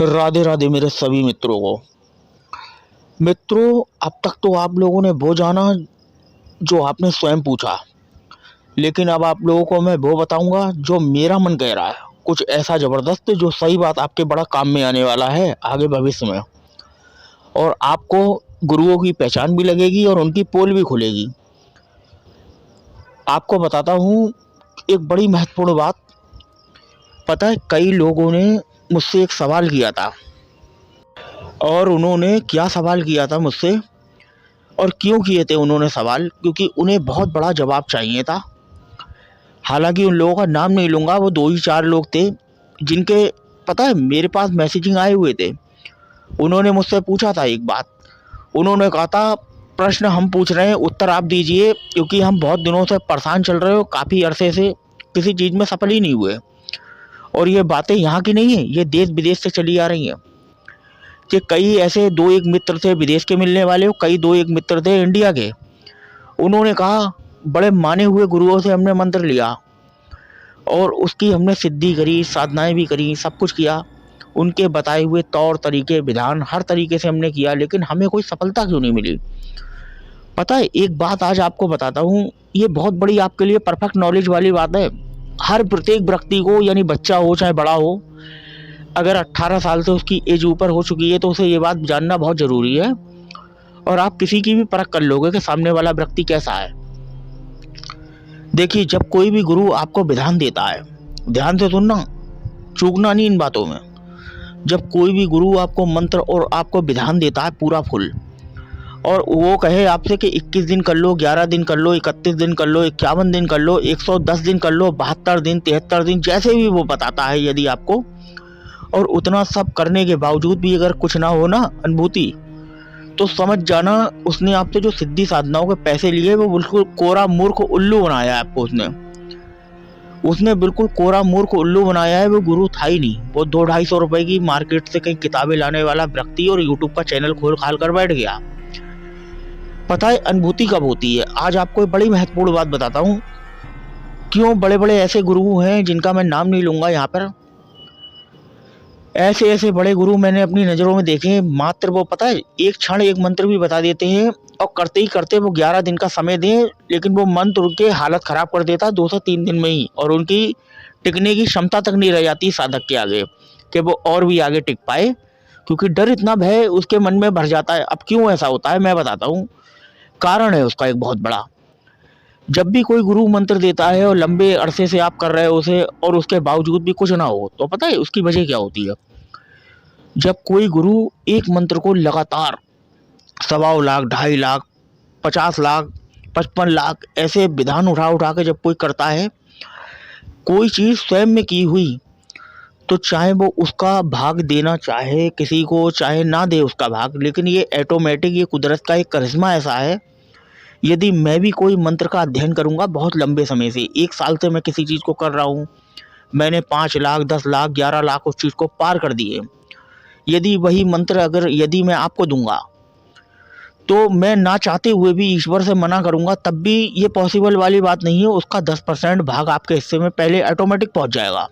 राधे राधे मेरे सभी मित्रों को। मित्रों, अब तक तो आप लोगों ने वो जाना जो आपने स्वयं पूछा, लेकिन अब आप लोगों को मैं वो बताऊंगा जो मेरा मन कह रहा है, कुछ ऐसा जबरदस्त जो सही बात आपके बड़ा काम में आने वाला है आगे भविष्य में। और आपको गुरुओं की पहचान भी लगेगी और उनकी पोल भी खुलेगी। आपको बताता हूँ एक बड़ी महत्वपूर्ण बात। पता है, कई लोगों ने मुझसे एक सवाल किया था, और उन्होंने क्या सवाल किया था मुझसे और क्यों किए थे उन्होंने सवाल, क्योंकि उन्हें बहुत बड़ा जवाब चाहिए था। हालांकि उन लोगों का नाम नहीं लूँगा, वो 2 ही 4 लोग थे जिनके पता है मेरे पास मैसेजिंग आए हुए थे। उन्होंने मुझसे पूछा था एक बात। उन्होंने कहा था, प्रश्न हम पूछ रहे हैं, उत्तर आप दीजिए, क्योंकि हम बहुत दिनों से परेशान चल रहे हो, काफ़ी अरसे से किसी चीज़ में सफल ही नहीं हुए। और ये बातें यहाँ की नहीं है, ये देश विदेश से चली आ रही हैं। कि कई ऐसे 2-1 मित्र थे विदेश के मिलने वाले, कई 2-1 मित्र थे इंडिया के। उन्होंने कहा, बड़े माने हुए गुरुओं से हमने मंत्र लिया और उसकी हमने सिद्धि करी, साधनाएं भी करी, सब कुछ किया। उनके बताए हुए तौर तरीके विधान हर तरीके से हमने किया, लेकिन हमें कोई सफलता क्यों नहीं मिली। पता है, एक बात आज आपको बताता हूँ, ये बहुत बड़ी आपके लिए परफेक्ट नॉलेज वाली बात है। हर प्रत्येक व्यक्ति को, यानी बच्चा हो चाहे बड़ा हो, अगर 18 साल से उसकी एज ऊपर हो चुकी है तो उसे ये बात जानना बहुत ज़रूरी है। और आप किसी की भी परख कर लोगे कि सामने वाला व्यक्ति कैसा है। देखिए, जब कोई भी गुरु आपको विधान देता है, ध्यान से सुनना, चूकना नहीं इन बातों में। जब कोई भी गुरु आपको मंत्र और आपको विधान देता है पूरा फुल, और वो कहे आपसे कि 21 दिन कर लो, 11 दिन कर लो, 31 दिन कर लो, 51 दिन कर लो, 110 दिन कर लो, 72 दिन, 73 दिन, जैसे भी वो बताता है, यदि आपको, और उतना सब करने के बावजूद भी अगर कुछ ना हो ना अनुभूति, तो समझ जाना उसने आपसे जो सिद्धि साधनाओं के पैसे लिए वो बिल्कुल कोरा मूर्ख उल्लू बनाया है आपको। उसने बिल्कुल कोरा मूर्ख उल्लू बनाया है। वो गुरु था ही नहीं, वो 200-250 रुपए की मार्केट से कहीं किताबें लाने वाला व्यक्ति और यूट्यूब का चैनल खोल खाल कर बैठ गया। पता है अनुभूति कब होती है? आज आपको एक बड़ी महत्वपूर्ण बात बताता हूँ। क्यों बड़े बड़े ऐसे गुरु हैं जिनका मैं नाम नहीं लूंगा यहाँ पर, ऐसे ऐसे बड़े गुरु मैंने अपनी नज़रों में देखे हैं। मात्र वो पता है एक क्षण एक मंत्र भी बता देते हैं, और करते ही करते वो 11 दिन का समय दें, लेकिन वो मंत्र उनके हालत ख़राब कर देता 2 से 3 दिन में ही, और उनकी टिकने की क्षमता तक नहीं रह जाती साधक के आगे कि वो और भी आगे टिक पाए, क्योंकि डर इतना भय उसके मन में भर जाता है। अब क्यों ऐसा होता है मैं बताता हूँ। कारण है उसका एक बहुत बड़ा। जब भी कोई गुरु मंत्र देता है और लंबे अरसे से आप कर रहे हो उसे, और उसके बावजूद भी कुछ ना हो, तो पता है उसकी वजह क्या होती है? जब कोई गुरु एक मंत्र को लगातार 1.25 लाख, 2.5 लाख, 50 लाख, 55 लाख ऐसे विधान उठा उठा के जब कोई करता है, कोई चीज़ स्वयं में की हुई, तो चाहे वो उसका भाग देना चाहे किसी को, चाहे ना दे उसका भाग, लेकिन ये ऑटोमेटिक, ये कुदरत का एक करिश्मा ऐसा है। यदि मैं भी कोई मंत्र का अध्ययन करूँगा बहुत लंबे समय से, 1 साल से मैं किसी चीज़ को कर रहा हूँ, मैंने 5 लाख, 10 लाख, 11 लाख उस चीज़ को पार कर दिए। यदि वही मंत्र अगर यदि मैं आपको दूंगा, तो मैं ना चाहते हुए भी ईश्वर से मना करूंगा, तब भी ये पॉसिबल वाली बात नहीं है। उसका 10% भाग आपके हिस्से में पहले ऑटोमेटिक पहुंच जाएगा।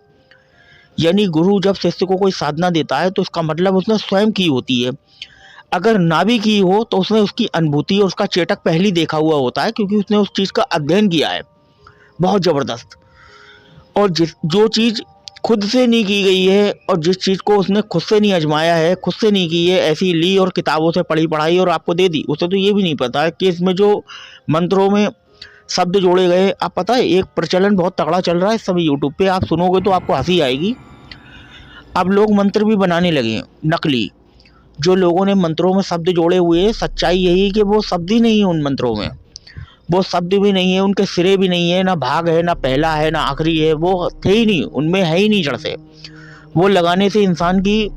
यानी गुरु जब शिष्य को कोई साधना देता है तो इसका मतलब उसने स्वयं की होती है। अगर ना भी की हो तो उसने उसकी अनुभूति और उसका चेटक पहले देखा हुआ होता है, क्योंकि उसने उस चीज़ का अध्ययन किया है बहुत ज़बरदस्त। और जो चीज़ खुद से नहीं की गई है, और जिस चीज़ को उसने खुद से नहीं आजमाया है, खुद से नहीं की है, ऐसी ली और किताबों से पढ़ी पढ़ाई और आपको दे दी, उसे तो ये भी नहीं पता है कि इसमें जो मंत्रों में शब्द जोड़े गए। आप पता है एक प्रचलन बहुत तगड़ा चल रहा है सभी यूट्यूब पे, आप सुनोगे तो आपको हंसी आएगी। अब लोग मंत्र भी बनाने लगे हैं नकली। जो लोगों ने मंत्रों में शब्द जोड़े हुए हैं, सच्चाई यही कि वो शब्द ही नहीं है उन मंत्रों में, वो शब्द भी नहीं है, उनके सिरे भी नहीं है, ना भाग है, ना पहला है, ना आखिरी है, वो थे ही नहीं, उनमें है ही नहीं जड़ से। वो लगाने से इंसान की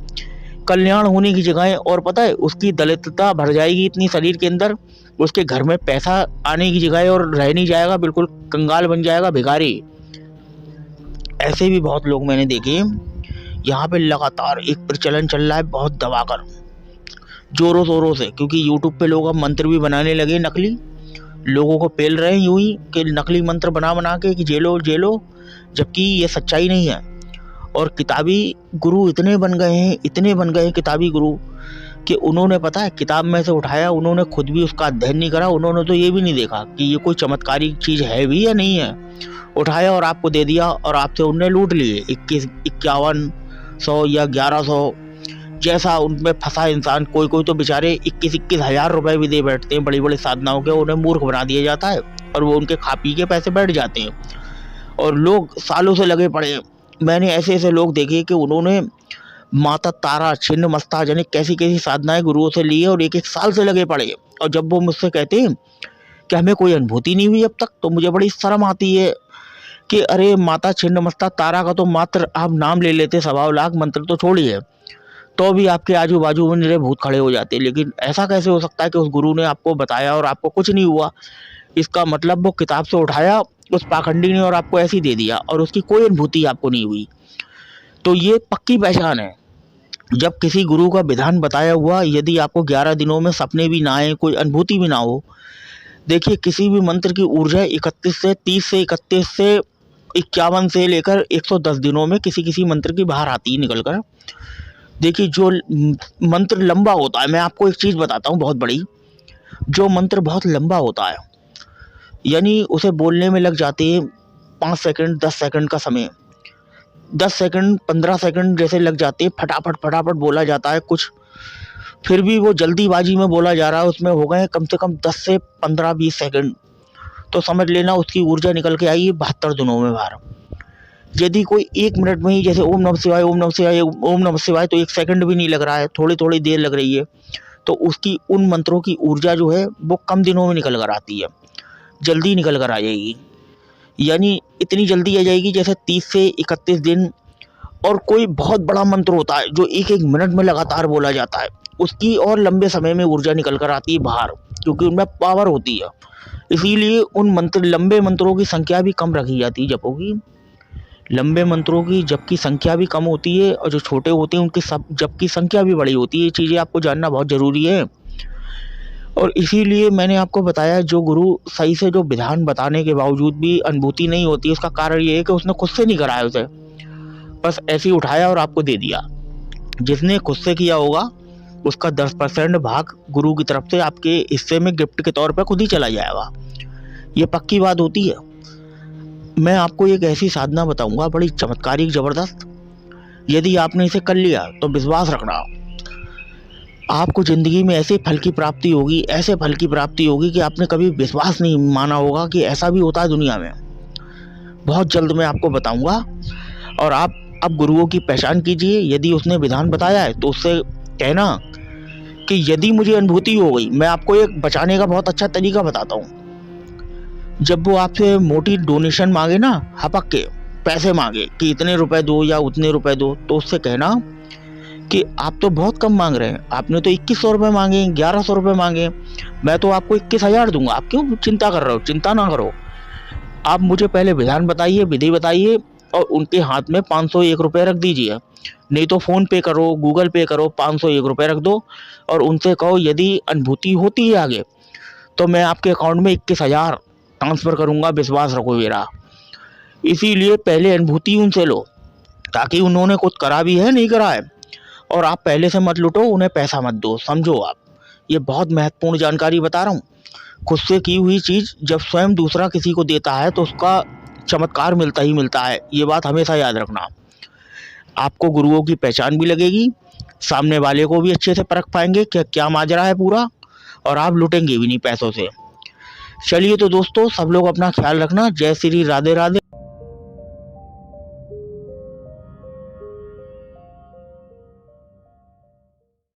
कल्याण होने की जगह, और पता है उसकी दलितता भर जाएगी इतनी शरीर के अंदर, उसके घर में पैसा आने की जगह और रह नहीं जाएगा, बिल्कुल कंगाल बन जाएगा, भिखारी। ऐसे भी बहुत लोग मैंने देखे। यहाँ पे लगातार एक प्रचलन चल रहा है बहुत दबाकर, जोरों शोरों से, क्योंकि यूट्यूब पे लोग अब मंत्र भी बनाने लगे नकली, लोगों को पेल रहे हैं यूं ही कि नकली मंत्र बना बना के कि जेलो जेलो, जबकि ये सच्चाई नहीं है। और किताबी गुरु इतने बन गए हैं, इतने बन गए हैं किताबी गुरु कि उन्होंने पता है किताब में से उठाया, उन्होंने खुद भी उसका अध्ययन नहीं करा, उन्होंने तो ये भी नहीं देखा कि ये कोई चमत्कारी चीज़ है भी या नहीं है, उठाया और आपको दे दिया और आपसे उनने लूट लिए 5100 या 1100, जैसा उनमें फंसा इंसान। कोई कोई तो बेचारे 21 हज़ार रुपये भी दे बैठते हैं बड़ी बड़ी साधनाओं के, उन्हें मूर्ख बना दिया जाता है और वो उनके खा पी के पैसे बैठ जाते हैं और लोग सालों से लगे पड़े हैं। मैंने ऐसे ऐसे लोग देखे कि उन्होंने माता तारा, छिन्न मस्ता, यानी कैसी कैसी साधनाएं गुरुओं से ली है और 1-1 साल से लगे पड़े हैं। और जब वो मुझसे कहते हैं कि हमें कोई अनुभूति नहीं हुई अब तक, तो मुझे बड़ी शर्म आती है कि अरे माता छिन्न मस्ता तारा का तो मात्र आप नाम ले लेते, 1.25 लाख मंत्र तो छोड़िए, तो भी आपके आजू बाजू में निरे भूत खड़े हो जाते। लेकिन ऐसा कैसे हो सकता है कि उस गुरु ने आपको बताया और आपको कुछ नहीं हुआ? इसका मतलब वो किताब से उठाया उस पाखंडी ने और आपको ऐसे ही दे दिया और उसकी कोई अनुभूति आपको नहीं हुई। तो ये पक्की पहचान है जब किसी गुरु का विधान बताया हुआ, यदि आपको 11 दिनों में सपने भी ना आए, कोई अनुभूति भी ना हो। देखिए, किसी भी मंत्र की ऊर्जा 31 से 30 से 31 से 51 से लेकर 110 दिनों में किसी किसी मंत्र की बाहर आती है निकल कर। देखिए, जो मंत्र लंबा होता है, मैं आपको एक चीज़ बताता हूँ बहुत बड़ी, जो मंत्र बहुत लंबा होता है, यानी उसे बोलने में लग जाते हैं 5 सेकंड 10 सेकंड का समय, 10 सेकंड 15 सेकंड जैसे लग जाते हैं, फटाफट फटाफट बोला जाता है कुछ, फिर भी वो जल्दीबाजी में बोला जा रहा है, उसमें हो गए कम से कम 10 से 15-20 सेकंड, तो समझ लेना उसकी ऊर्जा निकल के आई है 72 दिनों में बाहर। यदि कोई 1 मिनट में ही, जैसे ओम नमः शिवाय ओम नमः शिवाय ओम नमः शिवाय, तो 1 सेकंड भी नहीं लग रहा है, थोड़ी थोड़ी देर लग रही है, तो उसकी उन मंत्रों की ऊर्जा जो है वो कम दिनों में निकल कर आती है, जल्दी निकल कर आ जाएगी, यानी इतनी जल्दी आ जाएगी जैसे 30 से 31 दिन। और कोई बहुत बड़ा मंत्र होता है जो 1-1 मिनट में लगातार बोला जाता है, उसकी और लंबे समय में ऊर्जा निकल कर आती है बाहर, क्योंकि उनमें पावर होती है। इसीलिए उन मंत्र, लंबे मंत्रों की संख्या भी कम रखी जाती है जपों की। लंबे मंत्रों की जप की संख्या भी कम होती है और जो छोटे होते हैं उनकी सब जप की संख्या भी बड़ी होती है। ये चीज़ें आपको जानना बहुत ज़रूरी है। और इसीलिए मैंने आपको बताया, जो गुरु सही से जो विधान बताने के बावजूद भी अनुभूति नहीं होती, उसका कारण ये है कि उसने खुद से नहीं कराया, उसे बस ऐसे ही उठाया और आपको दे दिया। जिसने खुद से किया होगा उसका 10% भाग गुरु की तरफ से आपके हिस्से में गिफ्ट के तौर पर खुद ही चला जाएगा। ये पक्की बात होती है। मैं आपको एक ऐसी साधना बताऊंगा, बड़ी चमत्कारिक, ज़बरदस्त। यदि आपने इसे कर लिया तो विश्वास रखना, आपको ज़िंदगी में ऐसे फल की प्राप्ति होगी, ऐसे फल की प्राप्ति होगी कि आपने कभी विश्वास नहीं माना होगा कि ऐसा भी होता है दुनिया में। बहुत जल्द मैं आपको बताऊंगा। और आप अब गुरुओं की पहचान कीजिए। यदि उसने विधान बताया है तो उससे कहना कि यदि मुझे अनुभूति हो गई, मैं आपको एक बचाने का बहुत अच्छा तरीका बताता हूँ। जब वो आपसे मोटी डोनेशन मांगे ना, हपक के पैसे मांगे कि इतने रुपए दो या उतने रुपए दो, तो उससे कहना कि आप तो बहुत कम मांग रहे हैं, आपने तो 2100 रुपये मांगे, 1100 रुपये मांगे, मैं तो आपको 21,000 दूंगा, आप क्यों चिंता कर रहे हो? चिंता ना करो, आप मुझे पहले विधान बताइए, विधि बताइए और उनके हाथ में 501 रुपये रख दीजिए। नहीं तो फ़ोन पे करो, गूगल पे करो, 501 रुपये रख दो और उनसे कहो यदि अनुभूति होती है आगे तो मैं आपके अकाउंट में 21,000 ट्रांसफ़र करूँगा, विश्वास रखो मेरा। इसीलिए पहले अनुभूति उनसे लो, ताकि उन्होंने कुछ करा भी है नहीं करा है, और आप पहले से मत लुटो, उन्हें पैसा मत दो। समझो आप, ये बहुत महत्वपूर्ण जानकारी बता रहा हूँ। खुद से की हुई चीज़ जब स्वयं दूसरा किसी को देता है तो उसका चमत्कार मिलता ही मिलता है। ये बात हमेशा याद रखना। आपको गुरुओं की पहचान भी लगेगी, सामने वाले को भी अच्छे से परख पाएंगे कि क्या माजरा है पूरा, और आप लुटेंगे भी नहीं पैसों से। चलिए तो दोस्तों, सब लोग अपना ख्याल रखना। जय श्री राधे राधे।